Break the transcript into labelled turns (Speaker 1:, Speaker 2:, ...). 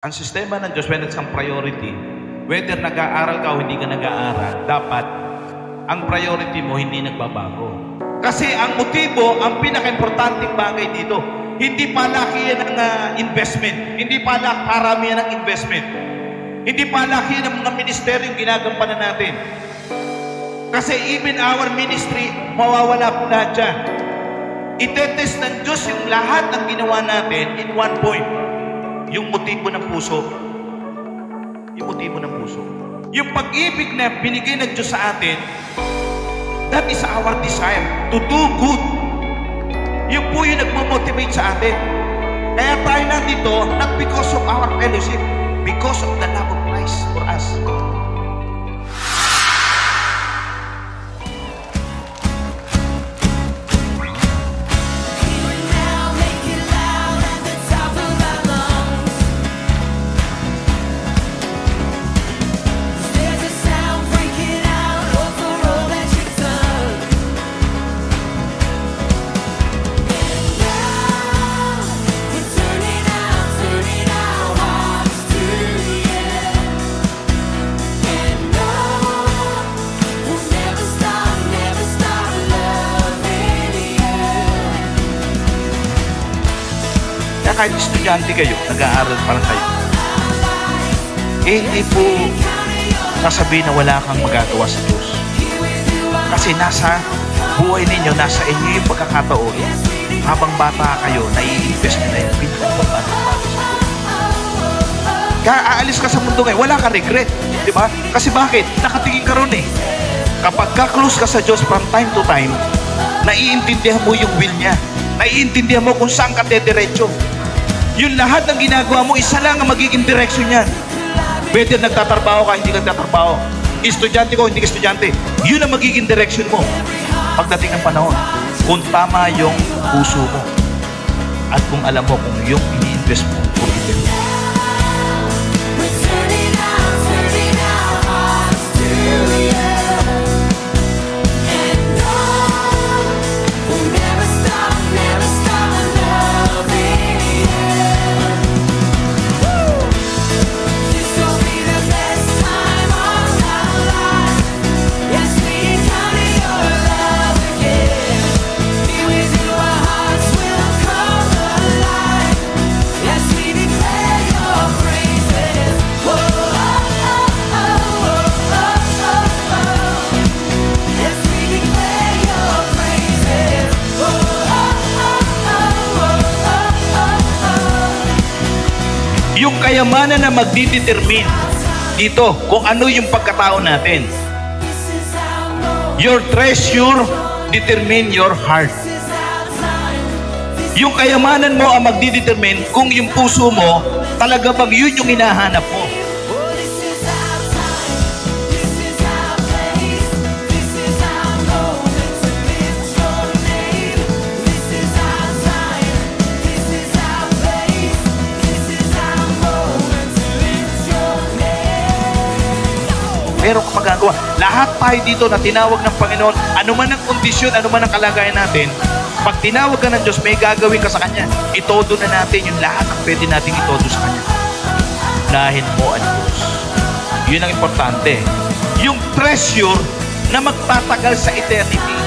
Speaker 1: Ang sistema ng Diyos, when it's ang priority, whether nag-aaral ka o hindi ka nag-aaral, dapat ang priority mo hindi nagbabago. Kasi ang motibo, ang pinaka-importanting bagay dito, hindi palakihan ng investment, hindi karamihan ng investment, hindi palakihan ng mga ministeryong ginagampanan natin. Kasi even our ministry, mawawala po lahat dyan. Itetest ng Diyos yung lahat ng ginawa natin in one point. Yung motibo ng puso. Yung motibo ng puso. Yung pag-ibig na binigay ng Diyos sa atin, that is our desire to do good. Yun po yung nagmo-motivate sa atin. Kaya tayo nandito, not because of our fellowship, because of the love of Christ for us. Kahit estudyante kayo, nag-aaral pa lang kayo, hindi po sasabihin na wala kang magagawa sa Diyos. Kasi nasa buhay ninyo, nasa inyo yung pagkakataon, habang bata kayo, nai-invest na yung pinaka-importante sa Diyos. Kaya aalis ka sa mundo ngayon, wala kang regret. Di ba? Kasi bakit? Nakatingin ka ron eh. Kapag ka-close ka sa Diyos from time to time, naiintindihan mo yung will niya. Naiintindihan mo kung saan ka dediretso. Yung lahat ng ginagawa mo, isa lang ang magiging direksyon niyan. Whether nagtatrabaho ka, hindi ka nagtatrabaho. Estudyante ko, hindi ka estudyante. Yun ang magiging direksyon mo. Pagdating ng panahon, kung tama yung puso mo at kung alam mo kung yung ini-invest mo, kung ito. Yung kayamanan na magdidetermine dito kung ano yung pagkatao natin. Your treasure determine your heart. Yung kayamanan mo ang magdidetermine kung yung puso mo talaga bang yun yung hinahanap mo. Meron kang magagawa. Lahat tayo dito na tinawag ng Panginoon, ano man ang kondisyon, ano man ang kalagayan natin, pag tinawag ka ng Diyos, may gagawin ka sa Kanya. Itodo na natin yung lahat ang pwede natin itodo sa Kanya. Unahin mo ang Diyos. Yun ang importante. Yung treasure na magtatagal sa eternity.